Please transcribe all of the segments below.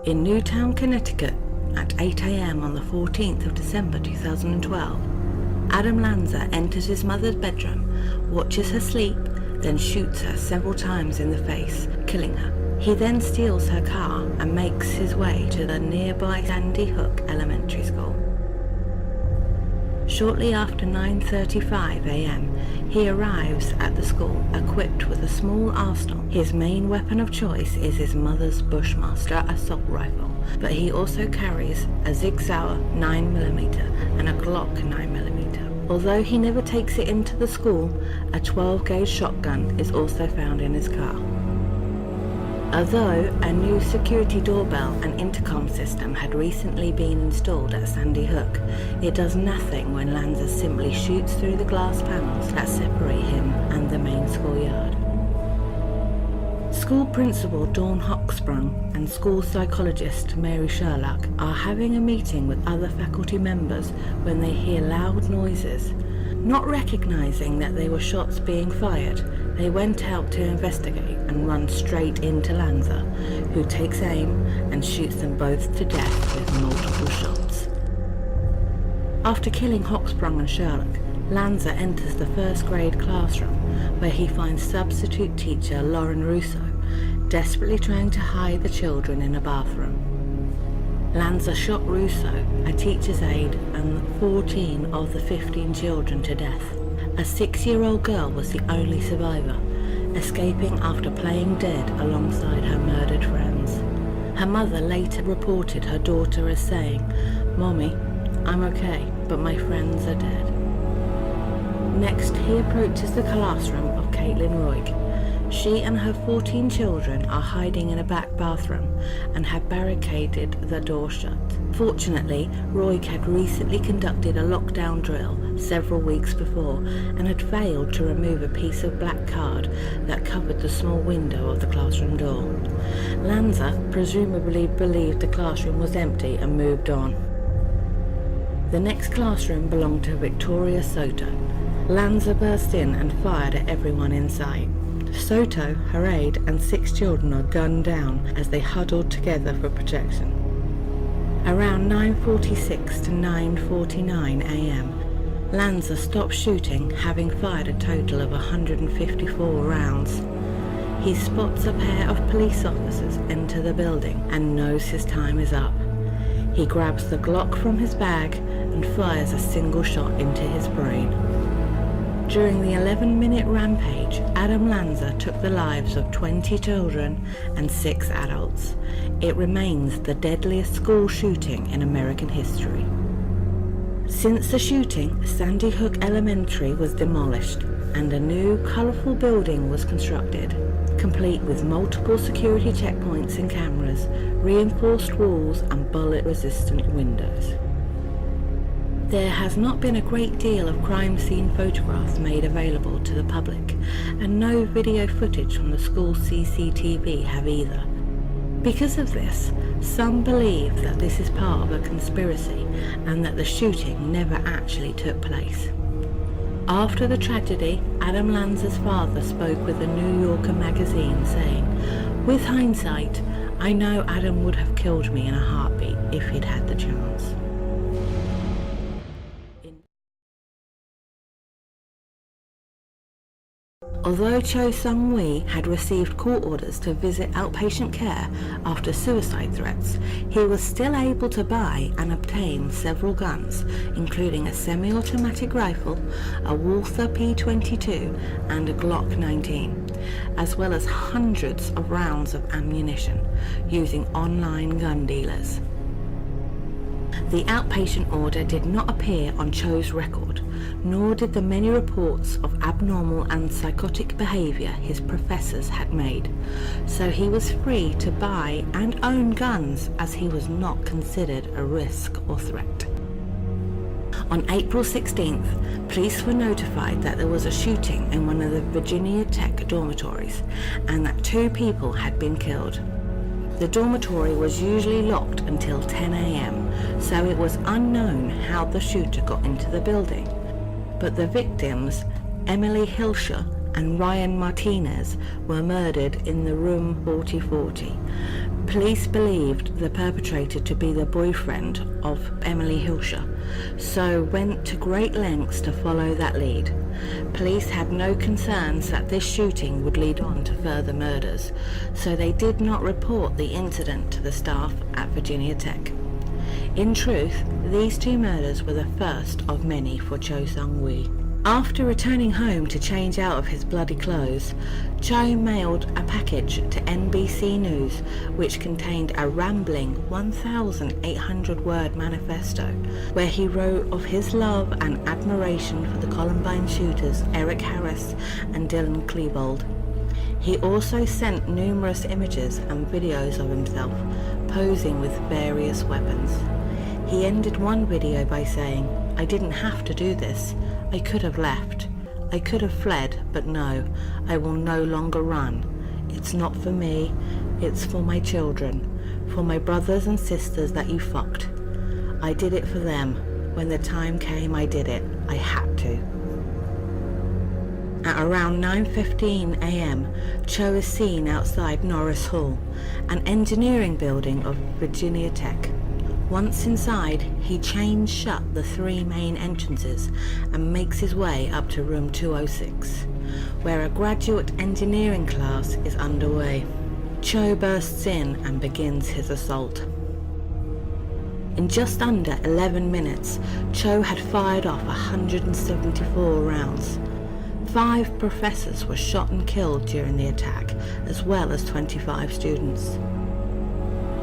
In Newtown, Connecticut, at 8 a.m. on the 14th of December 2012, Adam Lanza enters his mother's bedroom, watches her sleep, then shoots her several times in the face, killing her. He then steals her car and makes his way to the nearby Sandy Hook Elementary School. Shortly after 9:35 a.m, he arrives at the school equipped with a small arsenal. His main weapon of choice is his mother's Bushmaster assault rifle, but he also carries a Sig Sauer 9mm and a Glock 9mm. Although he never takes it into the school, a 12-gauge shotgun is also found in his car. Although a new security doorbell and intercom system had recently been installed at Sandy Hook, it does nothing when Lanza simply shoots through the glass panels that separate him and the main schoolyard. School principal Dawn Hochsprung and school psychologist Mary Sherlock are having a meeting with other faculty members when they hear loud noises. Not recognizing that they were shots being fired, they went out to investigate and run straight into Lanza, who takes aim and shoots them both to death with multiple shots. After killing Hochsprung and Sherlock, Lanza enters the first grade classroom, where he finds substitute teacher Lauren Russo desperately trying to hide the children in a bathroom. Lanza shot Russo, a teacher's aide, and 14 of the 15 children to death. A 6-year-old girl was the only survivor, escaping after playing dead alongside her murdered friends. Her mother later reported her daughter as saying, "Mommy, I'm okay, but my friends are dead." Next, he approaches the classroom of Caitlin Roig. She and her 14 children are hiding in a back bathroom and have barricaded the door shut. Fortunately, Roig had recently conducted a lockdown drill several weeks before and had failed to remove a piece of black card that covered the small window of the classroom door. Lanza presumably believed the classroom was empty and moved on. The next classroom belonged to Victoria Soto. Lanza burst in and fired at everyone in sight. Soto, her aide, and 6 children are gunned down as they huddled together for protection. Around 9:46 to 9:49 a.m, Lanza stops shooting, having fired a total of 154 rounds. He spots a pair of police officers enter the building and knows his time is up. He grabs the Glock from his bag and fires a single shot into his brain. During the 11-minute rampage, Adam Lanza took the lives of 20 children and 6 adults. It remains the deadliest school shooting in American history. Since the shooting, Sandy Hook Elementary was demolished and a new, colourful building was constructed, complete with multiple security checkpoints and cameras, reinforced walls and bullet-resistant windows. There has not been a great deal of crime scene photographs made available to the public, and no video footage from the school CCTV have either. Because of this, some believe that this is part of a conspiracy and that the shooting never actually took place. After the tragedy, Adam Lanza's father spoke with the New Yorker magazine saying, "With hindsight, I know Adam would have killed me in a heartbeat if he'd had the chance." Although Cho Sung-Wee had received court orders to visit outpatient care after suicide threats, he was still able to buy and obtain several guns, including a semi-automatic rifle, a Walther P22 and a Glock 19, as well as hundreds of rounds of ammunition, using online gun dealers. The outpatient order did not appear on Cho's record, nor did the many reports of abnormal and psychotic behavior his professors had made, so he was free to buy and own guns as he was not considered a risk or threat. On April 16th, police were notified that there was a shooting in one of the Virginia Tech dormitories and that 2 people had been killed. The dormitory was usually locked until 10 a.m, so it was unknown how the shooter got into the building. But the victims, Emily Hilscher and Ryan Martinez, were murdered in the room 4040. Police believed the perpetrator to be the boyfriend of Emily Hilscher, so went to great lengths to follow that lead. Police had no concerns that this shooting would lead on to further murders, so they did not report the incident to the staff at Virginia Tech. In truth, these two murders were the first of many for Cho Sung-woo. After returning home to change out of his bloody clothes, Cho mailed a package to NBC News which contained a rambling 1,800-word manifesto where he wrote of his love and admiration for the Columbine shooters Eric Harris and Dylan Klebold. He also sent numerous images and videos of himself posing with various weapons. He ended one video by saying, "I didn't have to do this. I could have left. I could have fled, but no, I will no longer run. It's not for me, it's for my children, for my brothers and sisters that you fucked. I did it for them. When the time came, I did it. I had to." At around 9:15 a.m., Cho is seen outside Norris Hall, an engineering building of Virginia Tech. Once inside, he chains shut the three main entrances and makes his way up to room 206, where a graduate engineering class is underway. Cho bursts in and begins his assault. In just under 11 minutes, Cho had fired off 174 rounds. 5 professors were shot and killed during the attack, as well as 25 students.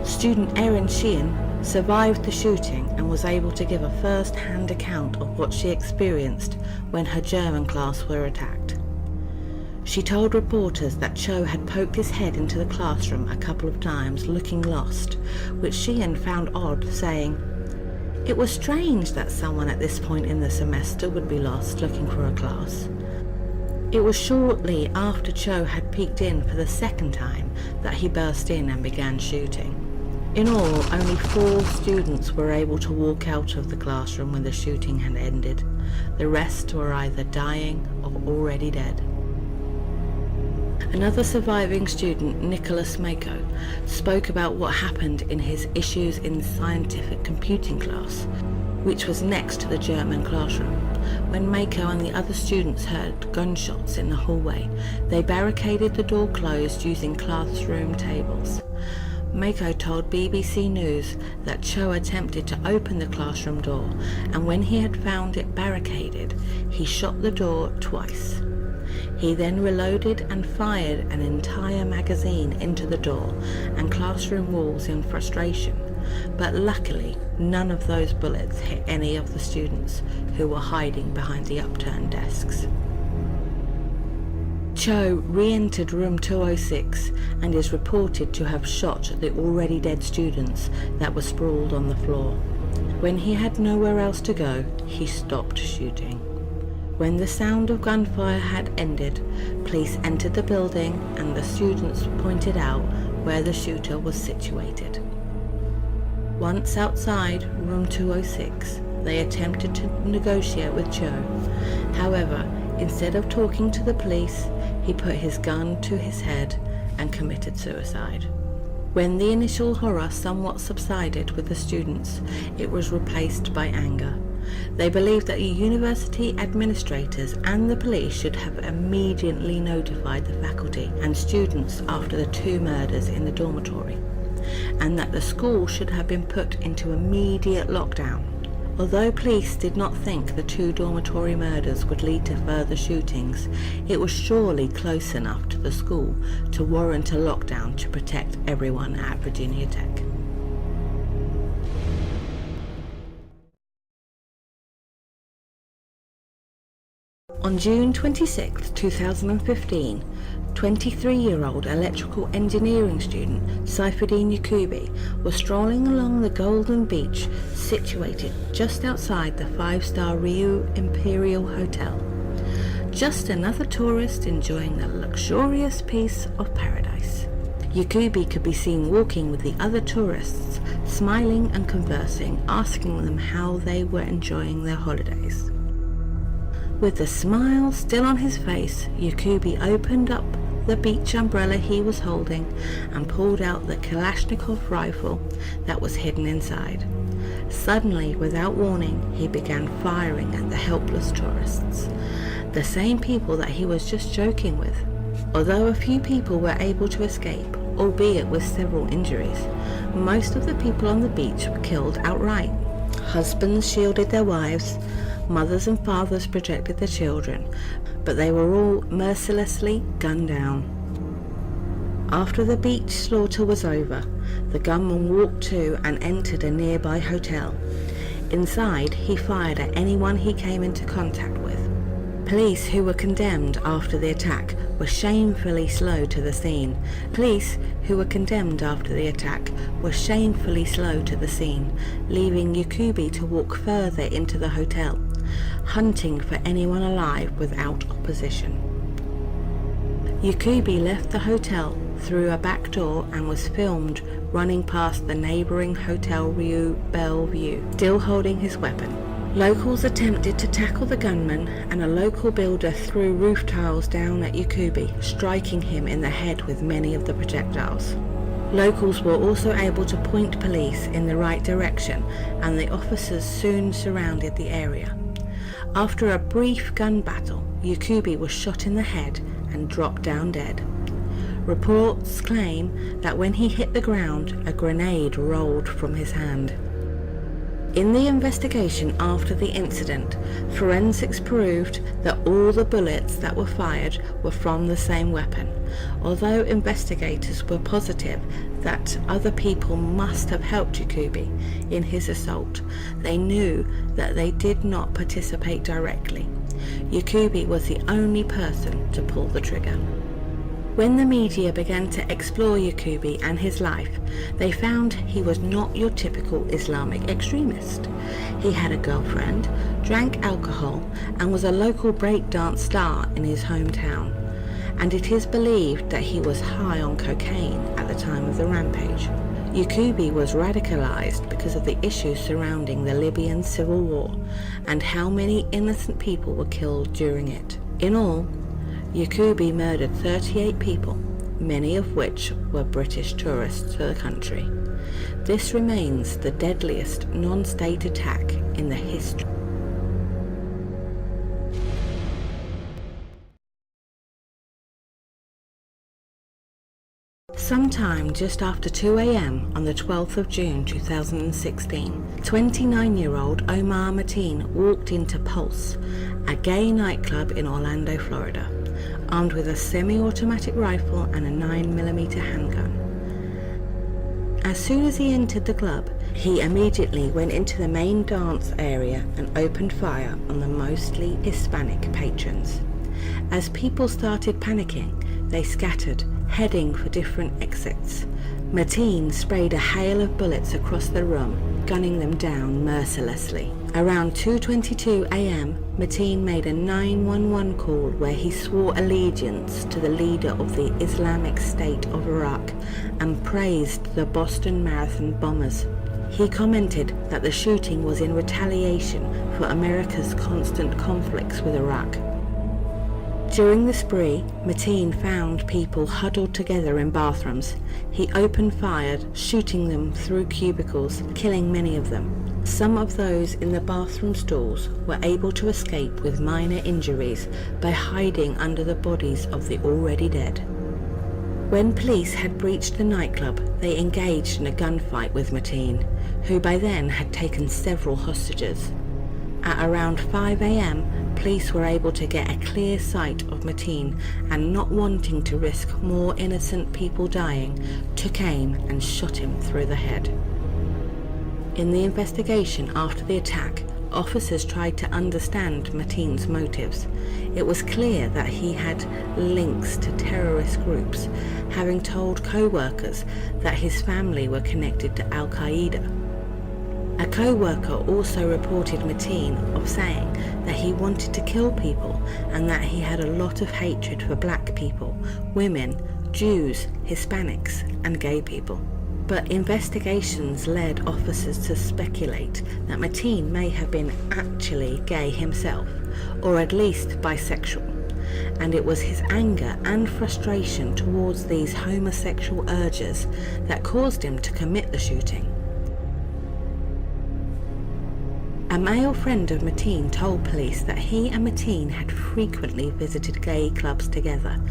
Student Erin Sheehan survived the shooting and was able to give a first-hand account of what she experienced when her German class were attacked. She told reporters that Cho had poked his head into the classroom a couple of times looking lost, which Sheehan found odd, saying, "It was strange that someone at this point in the semester would be lost looking for a class." It was shortly after Cho had peeked in for the second time that he burst in and began shooting. In all, only 4 students were able to walk out of the classroom when the shooting had ended. The rest were either dying or already dead. Another surviving student, Nicholas Mako, spoke about what happened in his Issues in Scientific Computing class, which was next to the German classroom. When Mako and the other students heard gunshots in the hallway, they barricaded the door closed using classroom tables. Mako told BBC News that Cho attempted to open the classroom door, and when he had found it barricaded, he shot the door twice. He then reloaded and fired an entire magazine into the door and classroom walls in frustration, but luckily none of those bullets hit any of the students who were hiding behind the upturned desks. Cho re-entered room 206 and is reported to have shot the already dead students that were sprawled on the floor. When he had nowhere else to go, he stopped shooting. When the sound of gunfire had ended, police entered the building and the students pointed out where the shooter was situated. Once outside room 206, they attempted to negotiate with Cho. However, instead of talking to the police, he put his gun to his head and committed suicide. When the initial horror somewhat subsided with the students, it was replaced by anger. They believed that the university administrators and the police should have immediately notified the faculty and students after the 2 murders in the dormitory, and that the school should have been put into immediate lockdown. Although police did not think the 2 dormitory murders would lead to further shootings, it was surely close enough to the school to warrant a lockdown to protect everyone at Virginia Tech. On June 26, 2015, 23-year-old electrical engineering student Saifuddin Yakubi was strolling along the Golden Beach situated just outside the 5-star Ryu Imperial Hotel. Just another tourist enjoying the luxurious piece of paradise. Yakubi could be seen walking with the other tourists, smiling and conversing, asking them how they were enjoying their holidays. With the smile still on his face, Yakubi opened up the beach umbrella he was holding and pulled out the Kalashnikov rifle that was hidden inside. Suddenly, without warning, he began firing at the helpless tourists, the same people that he was just joking with. Although a few people were able to escape, albeit with several injuries, most of the people on the beach were killed outright. Husbands shielded their wives, mothers and fathers protected their children, but they were all mercilessly gunned down. After the beach slaughter was over, the gunman walked to and entered a nearby hotel. Inside, he fired at anyone he came into contact with. Police who were condemned after the attack were shamefully slow to the scene. Leaving Yakubi to walk further into the hotel, hunting for anyone alive without opposition. Yakubi left the hotel through a back door and was filmed running past the neighbouring Hotel Rue Bellevue, still holding his weapon. Locals attempted to tackle the gunman, and a local builder threw roof tiles down at Yakubi, striking him in the head with many of the projectiles. Locals were also able to point police in the right direction, and the officers soon surrounded the area. After a brief gun battle, Yakubi was shot in the head and dropped down dead. Reports claim that when he hit the ground, a grenade rolled from his hand. In the investigation after the incident, forensics proved that all the bullets that were fired were from the same weapon. Although investigators were positive that other people must have helped Yakubi in his assault, they knew that they did not participate directly. Yakubi was the only person to pull the trigger. When the media began to explore Yakubi and his life, they found he was not your typical Islamic extremist. He had a girlfriend, drank alcohol, and was a local breakdance star in his hometown. And it is believed that he was high on cocaine at the time of the rampage. Yakubi was radicalized because of the issues surrounding the Libyan civil war and how many innocent people were killed during it. In all, Yakubi murdered 38 people, many of which were British tourists to the country. This remains the deadliest non-state attack in the history. Sometime just after 2 a.m. on the 12th of June 2016, 29-year-old Omar Mateen walked into Pulse, a gay nightclub in Orlando, Florida, armed with a semi-automatic rifle and a 9mm handgun. As soon as he entered the club, he immediately went into the main dance area and opened fire on the mostly Hispanic patrons. As people started panicking, they scattered, heading for different exits. Mateen sprayed a hail of bullets across the room, gunning them down mercilessly. Around 2:22 a.m., Mateen made a 911 call where he swore allegiance to the leader of the Islamic State of Iraq and praised the Boston Marathon bombers. He commented that the shooting was in retaliation for America's constant conflicts with Iraq. During the spree, Mateen found people huddled together in bathrooms. He opened fire, shooting them through cubicles, killing many of them. Some of those in the bathroom stalls were able to escape with minor injuries by hiding under the bodies of the already dead. When police had breached the nightclub, they engaged in a gunfight with Mateen, who by then had taken several hostages. At around 5 a.m., police were able to get a clear sight of Mateen, and not wanting to risk more innocent people dying, took aim and shot him through the head. In the investigation after the attack, officers tried to understand Mateen's motives. It was clear that he had links to terrorist groups, having told co-workers that his family were connected to Al-Qaeda. A co-worker also reported Mateen of saying that he wanted to kill people and that he had a lot of hatred for black people, women, Jews, Hispanics, and gay people. But investigations led officers to speculate that Mateen may have been actually gay himself, or at least bisexual. and it was his anger and frustration towards these homosexual urges that caused him to commit the shooting. A male friend of Mateen told police that he and Mateen had frequently visited gay clubs together,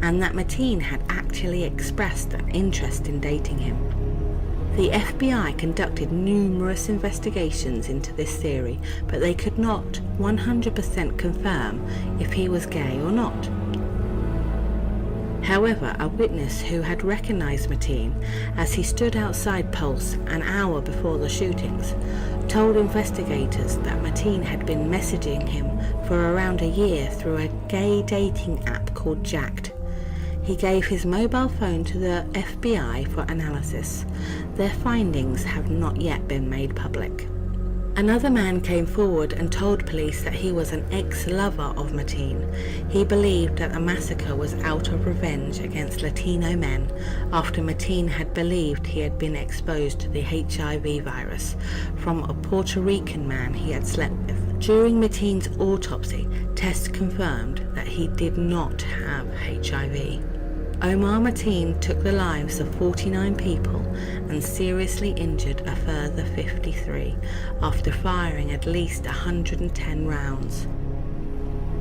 and that Mateen had actually expressed an interest in dating him. The FBI conducted numerous investigations into this theory, but they could not 100% confirm if he was gay or not. However, a witness who had recognized Mateen as he stood outside Pulse an hour before the shootings told investigators that Mateen had been messaging him for around a year through a gay dating app called Jacked. He gave his mobile phone to the FBI for analysis. Their findings have not yet been made public. Another man came forward and told police that he was an ex-lover of Mateen. He believed that the massacre was out of revenge against Latino men after Mateen had believed he had been exposed to the HIV virus from a Puerto Rican man he had slept with. During Mateen's autopsy, tests confirmed that he did not have HIV. Omar Mateen took the lives of 49 people and seriously injured a further 53 after firing at least 110 rounds.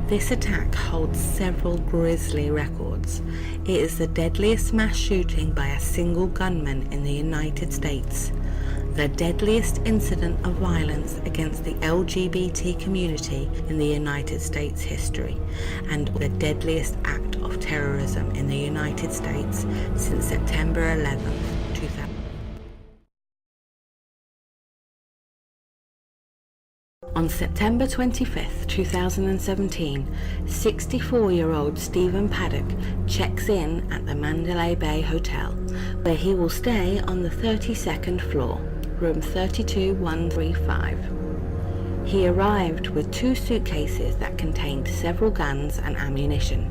This attack holds several grisly records. It is the deadliest mass shooting by a single gunman in the United States, the deadliest incident of violence against the LGBT community in the United States history, and the deadliest act of terrorism in the United States since September 11, 2000. On September 25, 2017, 64-year-old Stephen Paddock checks in at the Mandalay Bay Hotel, where he will stay on the 32nd floor, room 32135. He arrived with 2 suitcases that contained several guns and ammunition.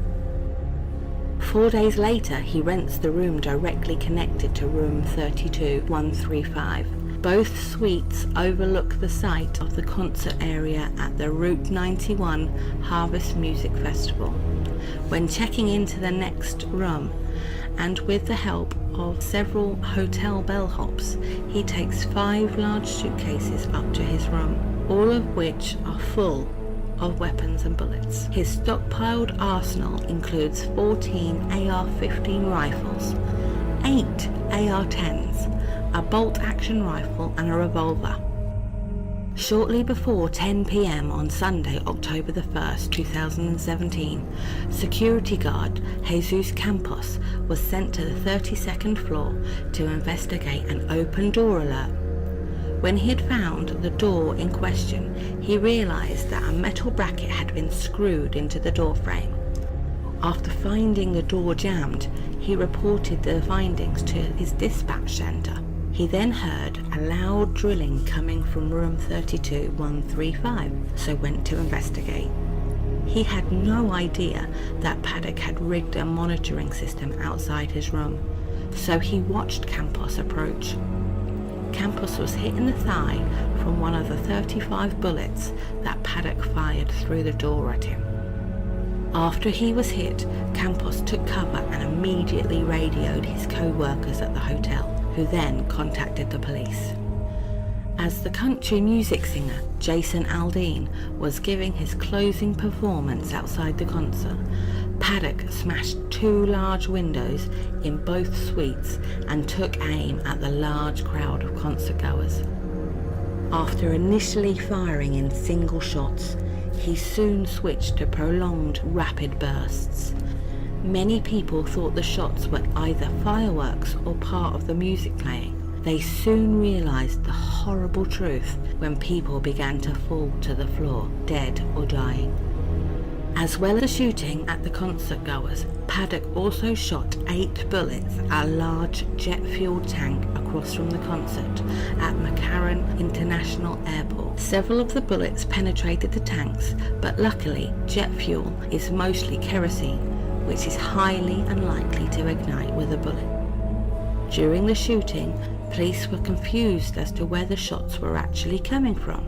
4 days later, he rents the room directly connected to room 32135. Both suites overlook the site of the concert area at the Route 91 Harvest Music Festival. When checking into the next room, and with the help of several hotel bellhops, he takes 5 large suitcases up to his room, all of which are full of weapons and bullets. His stockpiled arsenal includes 14 AR-15 rifles, 8 AR-10s, a bolt-action rifle and a revolver. Shortly before 10 p.m. on Sunday, October the 1st, 2017, security guard Jesus Campos was sent to the 32nd floor to investigate an open door alert. When he had found the door in question, he realized that a metal bracket had been screwed into the door frame. After finding the door jammed, he reported the findings to his dispatch center. He then heard a loud drilling coming from room 32135, so went to investigate. He had no idea that Paddock had rigged a monitoring system outside his room, so he watched Campos approach. Campos was hit in the thigh from one of the 35 bullets that Paddock fired through the door at him. After he was hit, Campos took cover and immediately radioed his co-workers at the hotel, who then contacted the police. As the country music singer Jason Aldean was giving his closing performance outside the concert, Paddock smashed 2 large windows in both suites and took aim at the large crowd of concertgoers. After initially firing in single shots, he soon switched to prolonged rapid bursts. Many people thought the shots were either fireworks or part of the music playing. They soon realized the horrible truth when people began to fall to the floor, dead or dying. As well as shooting at the concert goers, Paddock also shot 8 bullets at a large jet-fueled tank across from the concert at McCarran International Airport. Several of the bullets penetrated the tanks, but luckily jet fuel is mostly kerosene, which is highly unlikely to ignite with a bullet. During the shooting, police were confused as to where the shots were actually coming from.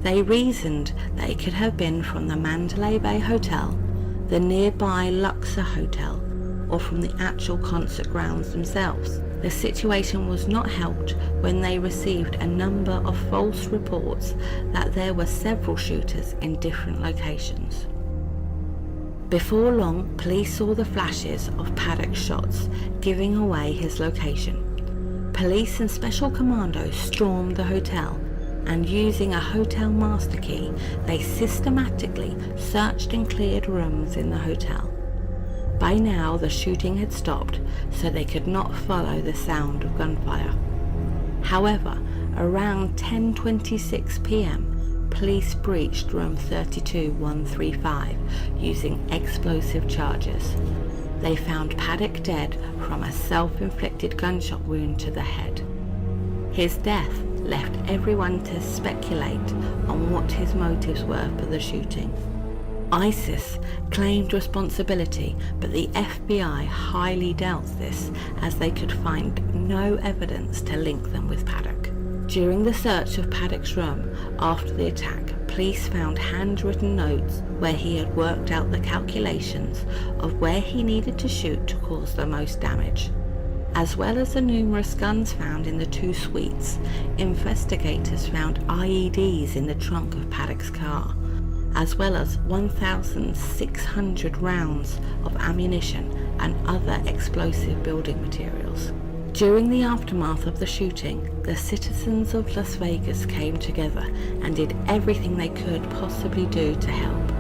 They reasoned that it could have been from the Mandalay Bay Hotel, the nearby Luxor Hotel, or from the actual concert grounds themselves. The situation was not helped when they received a number of false reports that there were several shooters in different locations. Before long, police saw the flashes of Paddock's shots, giving away his location. Police and special commandos stormed the hotel, and using a hotel master key, they systematically searched and cleared rooms in the hotel. By now, the shooting had stopped, so they could not follow the sound of gunfire. However, around 10:26 p.m., police breached room 32135 using explosive charges. They found Paddock dead from a self-inflicted gunshot wound to the head. His death left everyone to speculate on what his motives were for the shooting. ISIS claimed responsibility, but the FBI highly doubts this, as they could find no evidence to link them with Paddock. During the search of Paddock's room after the attack, police found handwritten notes where he had worked out the calculations of where he needed to shoot to cause the most damage. As well as the numerous guns found in the two suites, investigators found IEDs in the trunk of Paddock's car, as well as 1,600 rounds of ammunition and other explosive building materials. During the aftermath of the shooting, the citizens of Las Vegas came together and did everything they could possibly do to help.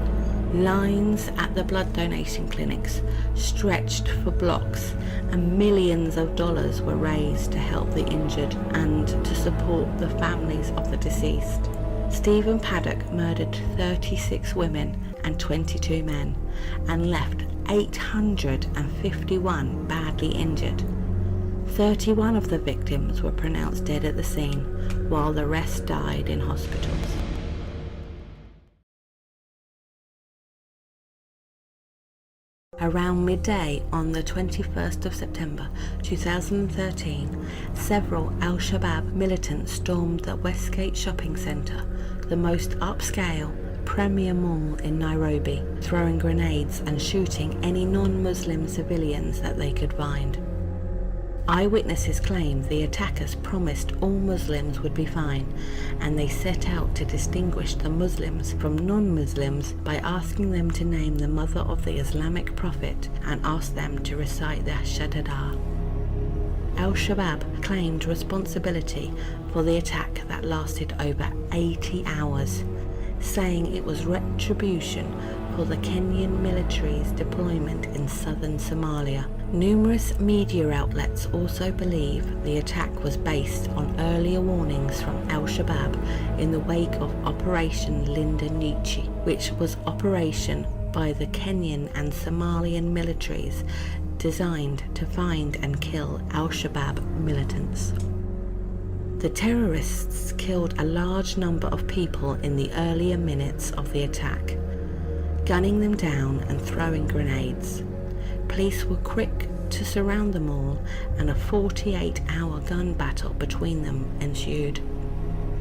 Lines at the blood donation clinics stretched for blocks, and millions of dollars were raised to help the injured and to support the families of the deceased. Stephen Paddock murdered 36 women and 22 men and left 851 badly injured. 31 of the victims were pronounced dead at the scene, while the rest died in hospitals. Around midday on the 21st of September 2013, several Al-Shabaab militants stormed the Westgate shopping centre, the most upscale, premier mall in Nairobi, throwing grenades and shooting any non-Muslim civilians that they could find. Eyewitnesses claim the attackers promised all Muslims would be fine, and they set out to distinguish the Muslims from non-Muslims by asking them to name the mother of the Islamic prophet and ask them to recite the Shahada. Al-Shabaab claimed responsibility for the attack that lasted over 80 hours, saying it was retribution for the Kenyan military's deployment in southern Somalia. Numerous media outlets also believe the attack was based on earlier warnings from Al-Shabaab in the wake of Operation Linda Nietzsche, which was operation by the Kenyan and Somalian militaries designed to find and kill Al-Shabaab militants. The terrorists killed a large number of people in the earlier minutes of the attack, gunning them down and throwing grenades. Police were quick to surround them all, and a 48-hour gun battle between them ensued.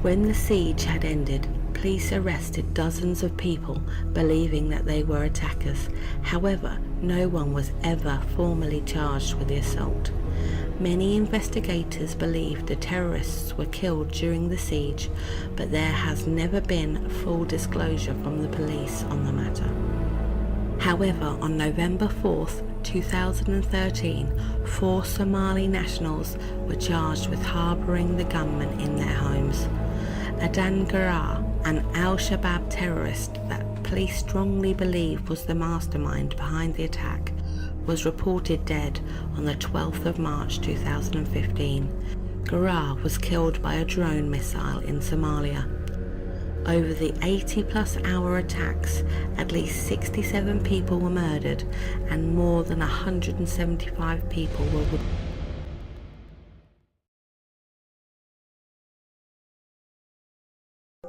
When the siege had ended, police arrested dozens of people believing that they were attackers. However, no one was ever formally charged with the assault. Many investigators believe the terrorists were killed during the siege, but there has never been full disclosure from the police on the matter. However, on November 4th, 2013, 4 Somali nationals were charged with harbouring the gunmen in their homes. Adan Garar, an Al-Shabaab terrorist that police strongly believe was the mastermind behind the attack, was reported dead on the 12th of March 2015. Garar was killed by a drone missile in Somalia. Over the 80-plus hour attacks, at least 67 people were murdered and more than 175 people were wounded.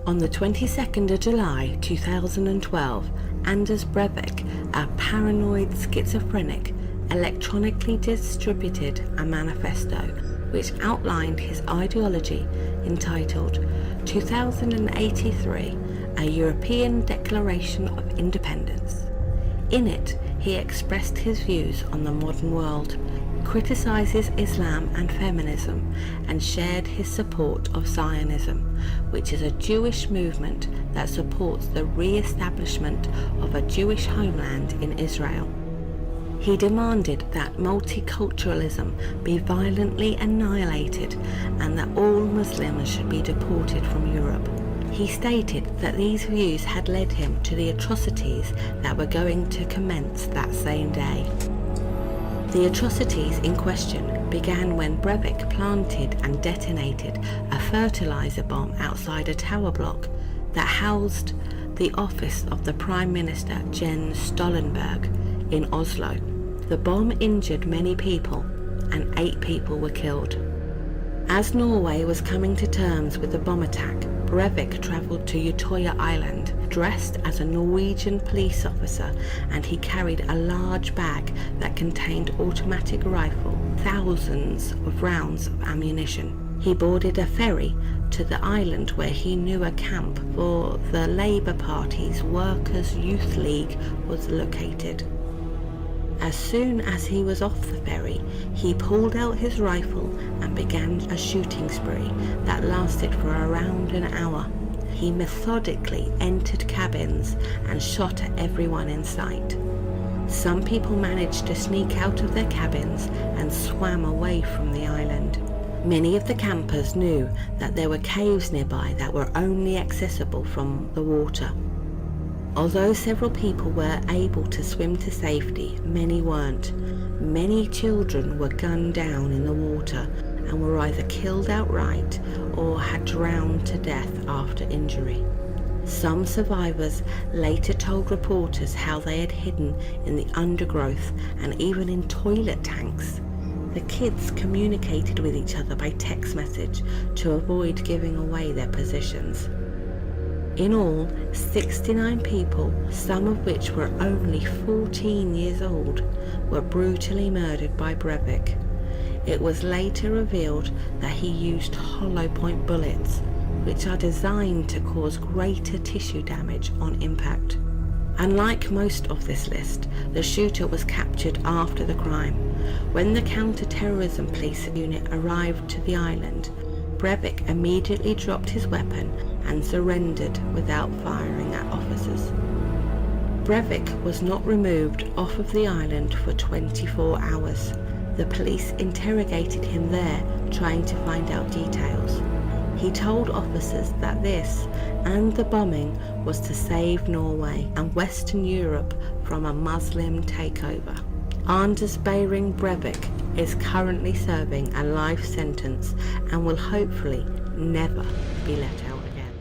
On the 22nd of July 2012, Anders Breivik, a paranoid schizophrenic, electronically distributed a manifesto which outlined his ideology entitled 2083, A European Declaration of Independence. In it, he expressed his views on the modern world, criticizes Islam and feminism, and shared his support of Zionism, which is a Jewish movement that supports the re-establishment of a Jewish homeland in Israel. He demanded that multiculturalism be violently annihilated and that all Muslims should be deported from Europe. He stated that these views had led him to the atrocities that were going to commence that same day. The atrocities in question began when Breivik planted and detonated a fertilizer bomb outside a tower block that housed the office of the Prime Minister Jens Stoltenberg in Oslo. The bomb injured many people and 8 people were killed. As Norway was coming to terms with the bomb attack, Breivik travelled to Utøya Island dressed as a Norwegian police officer, and he carried a large bag that contained automatic rifle, thousands of rounds of ammunition. He boarded a ferry to the island where he knew a camp for the Labour Party's Workers' Youth League was located. As soon as he was off the ferry, he pulled out his rifle and began a shooting spree that lasted for around an hour. He methodically entered cabins and shot at everyone in sight. Some people managed to sneak out of their cabins and swam away from the island. Many of the campers knew that there were caves nearby that were only accessible from the water. Although several people were able to swim to safety, many weren't. Many children were gunned down in the water and were either killed outright or had drowned to death after injury. Some survivors later told reporters how they had hidden in the undergrowth and even in toilet tanks. The kids communicated with each other by text message to avoid giving away their positions. In all, 69 people, some of which were only 14 years old, were brutally murdered by Breivik. It was later revealed that he used hollow point bullets, which are designed to cause greater tissue damage on impact. Unlike most of this list, the shooter was captured after the crime. When the counter-terrorism police unit arrived to the island, Breivik immediately dropped his weapon and surrendered without firing at officers. Breivik was not removed off of the island for 24 hours. The police interrogated him there, trying to find out details. He told officers that this and the bombing was to save Norway and Western Europe from a Muslim takeover. Anders Behring Breivik is currently serving a life sentence and will hopefully never be let out again.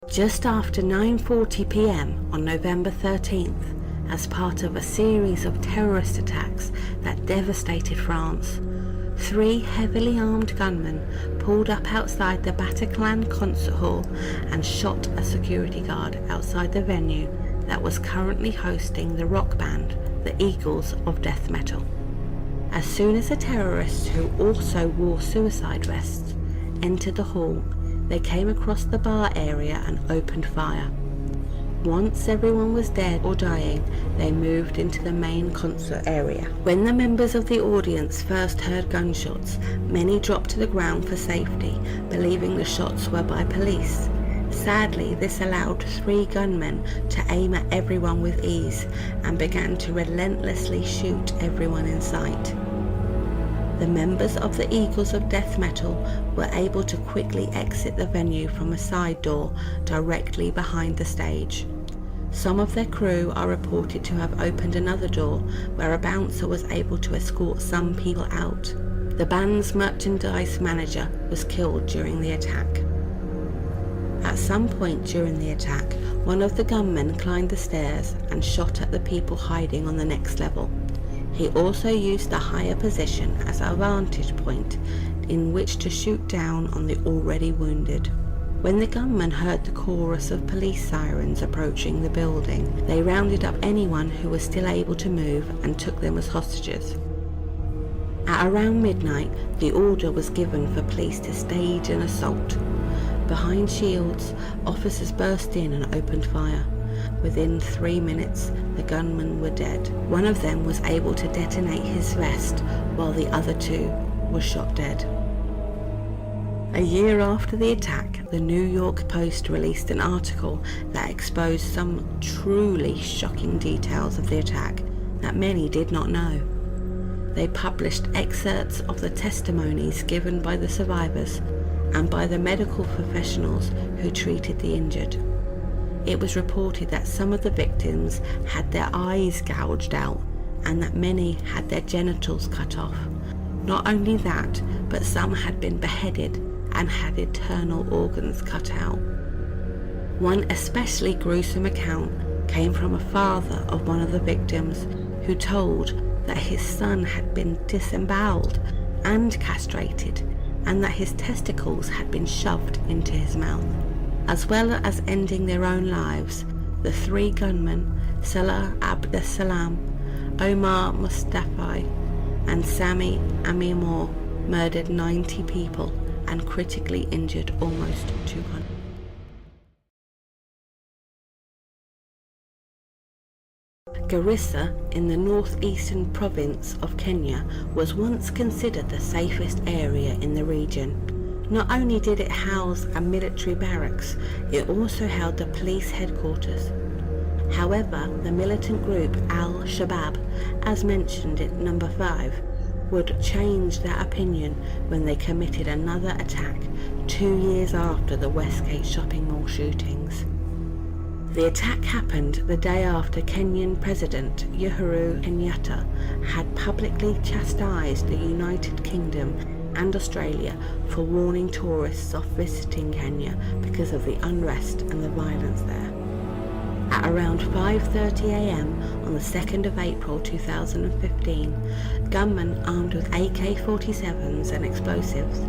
Just after 9:40 p.m. on November 13th, as part of a series of terrorist attacks that devastated France, 3 heavily armed gunmen pulled up outside the Bataclan concert hall and shot a security guard outside the venue that was currently hosting the rock band, the Eagles of Death Metal. As soon as the terrorists, who also wore suicide vests, entered the hall, they came across the bar area and opened fire. Once everyone was dead or dying, they moved into the main concert area. When the members of the audience first heard gunshots, many dropped to the ground for safety, believing the shots were by police. Sadly, this allowed 3 gunmen to aim at everyone with ease and began to relentlessly shoot everyone in sight. The members of the Eagles of Death Metal were able to quickly exit the venue from a side door directly behind the stage. Some of their crew are reported to have opened another door where a bouncer was able to escort some people out. The band's merchandise manager was killed during the attack. At some point during the attack, one of the gunmen climbed the stairs and shot at the people hiding on the next level. He also used a higher position as a vantage point in which to shoot down on the already wounded. When the gunmen heard the chorus of police sirens approaching the building, they rounded up anyone who was still able to move and took them as hostages. At around midnight, the order was given for police to stage an assault. Behind shields, officers burst in and opened fire. Within 3 minutes, the gunmen were dead. One of them was able to detonate his vest, while the other 2 were shot dead. A year after the attack, the New York Post released an article that exposed some truly shocking details of the attack that many did not know. They published excerpts of the testimonies given by the survivors and by the medical professionals who treated the injured. It was reported that some of the victims had their eyes gouged out and that many had their genitals cut off. Not only that, but some had been beheaded and had internal organs cut out. One especially gruesome account came from a father of one of the victims who told that his son had been disemboweled and castrated and that his testicles had been shoved into his mouth. As well as ending their own lives, the 3 gunmen, Salah Abdeslam, Omar Mustafa and Sami Amimor, murdered 90 people and critically injured almost 200. Karissa, in the northeastern province of Kenya, was once considered the safest area in the region. Not only did it house a military barracks, it also held the police headquarters. However, the militant group Al-Shabaab, as mentioned in number 5, would change their opinion when they committed another attack 2 years after the Westgate shopping mall shootings. The attack happened the day after Kenyan President Uhuru Kenyatta had publicly chastised the United Kingdom and Australia for warning tourists off visiting Kenya because of the unrest and the violence there. At around 5:30 a.m. on the 2nd of April 2015, gunmen armed with AK-47s and explosives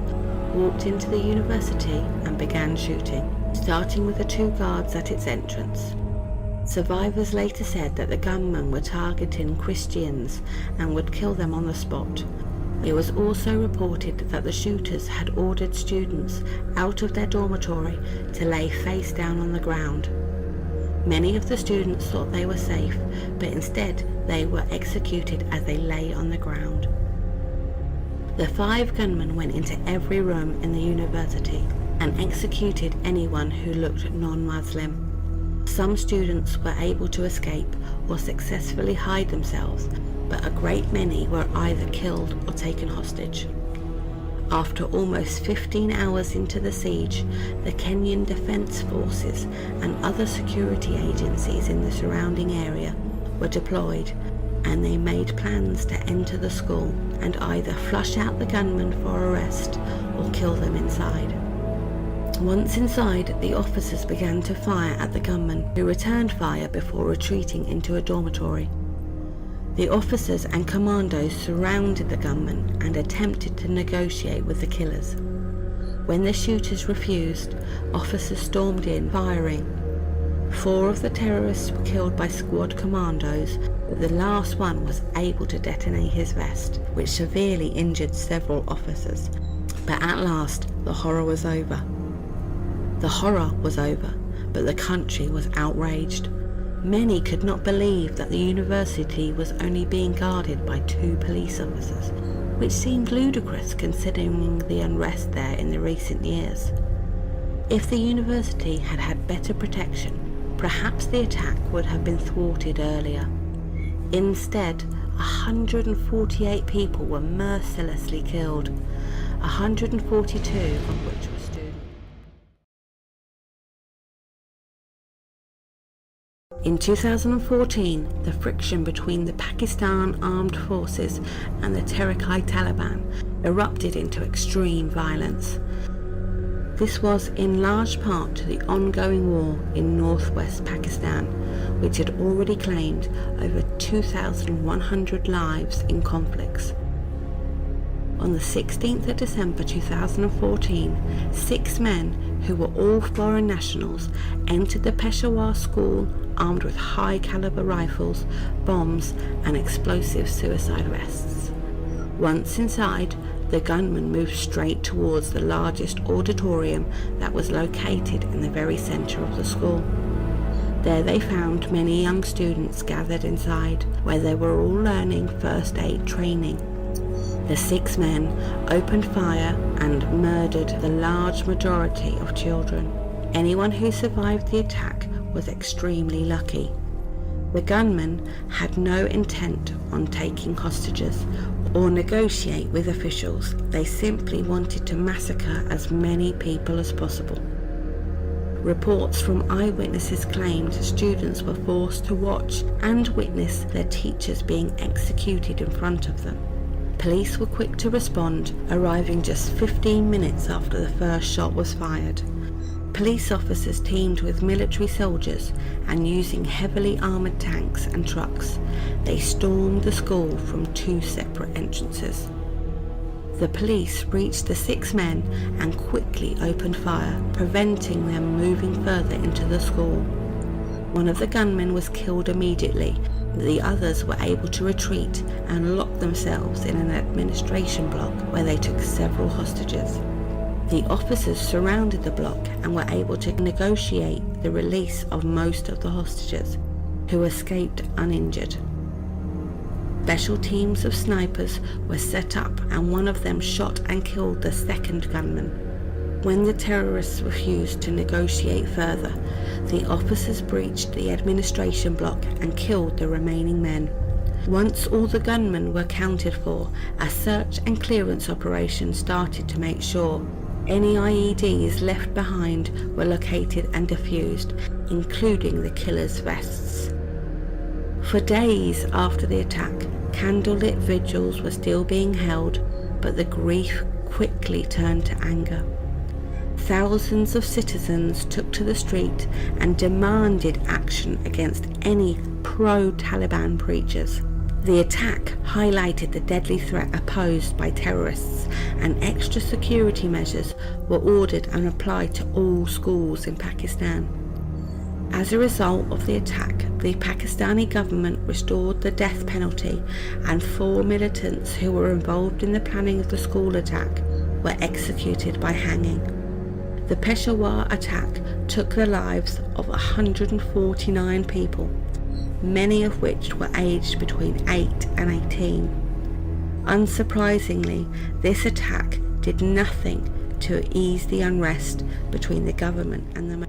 walked into the university and began shooting, starting with the 2 guards at its entrance. Survivors later said that the gunmen were targeting Christians and would kill them on the spot. It was also reported that the shooters had ordered students out of their dormitory to lay face down on the ground. Many of the students thought they were safe, but instead they were executed as they lay on the ground. The 5 gunmen went into every room in the university and executed anyone who looked non-Muslim. Some students were able to escape or successfully hide themselves, but a great many were either killed or taken hostage. After almost 15 hours into the siege, the Kenyan Defence Forces and other security agencies in the surrounding area were deployed, and they made plans to enter the school and either flush out the gunmen for arrest or kill them inside. Once inside, the officers began to fire at the gunmen, who returned fire before retreating into a dormitory. The officers and commandos surrounded the gunmen and attempted to negotiate with the killers. When the shooters refused, officers stormed in, firing. 4 of the terrorists were killed by squad commandos, but the last one was able to detonate his vest, which severely injured several officers. But at last, the horror was over. The horror was over, but the country was outraged. Many could not believe that the university was only being guarded by 2 police officers, which seemed ludicrous considering the unrest there in the recent years. If the university had had better protection, perhaps the attack would have been thwarted earlier. Instead, 148 people were mercilessly killed, 142 of which were students. In 2014, the friction between the Pakistan Armed Forces and the Tehrik-i-Taliban erupted into extreme violence. This was in large part to the ongoing war in northwest Pakistan, which had already claimed over 2,100 lives in conflicts. On the 16th of December 2014, 6 men, who were all foreign nationals, entered the Peshawar school armed with high-caliber rifles, bombs and explosive suicide vests. Once inside, The gunmen moved straight towards the largest auditorium that was located in the very centre of the school. There they found many young students gathered inside, where they were all learning first aid training. The 6 men opened fire and murdered the large majority of children. Anyone who survived the attack was extremely lucky. The gunmen had no intent on taking hostages or negotiate with officials. They simply wanted to massacre as many people as possible. Reports from eyewitnesses claimed students were forced to watch and witness their teachers being executed in front of them. Police were quick to respond, arriving just 15 minutes after the first shot was fired. Police officers teamed with military soldiers, and using heavily armoured tanks and trucks, they stormed the school from 2 separate entrances. The police reached the 6 men and quickly opened fire, preventing them moving further into the school. One of the gunmen was killed immediately. The others were able to retreat and lock themselves in an administration block where they took several hostages. The officers surrounded the block and were able to negotiate the release of most of the hostages, who escaped uninjured. Special teams of snipers were set up, and one of them shot and killed the second gunman. When the terrorists refused to negotiate further, the officers breached the administration block and killed the remaining men. Once all the gunmen were accounted for, a search and clearance operation started to make sure any IEDs left behind were located and defused, including the killers' vests. For days after the attack, candlelit vigils were still being held, but the grief quickly turned to anger. Thousands of citizens took to the street and demanded action against any pro-Taliban preachers. The attack highlighted the deadly threat posed by terrorists, and extra security measures were ordered and applied to all schools in Pakistan. As a result of the attack, the Pakistani government restored the death penalty, and 4 militants who were involved in the planning of the school attack were executed by hanging. The Peshawar attack took the lives of 149 people, many of which were aged between 8 and 18. Unsurprisingly, this attack did nothing to ease the unrest between the government and the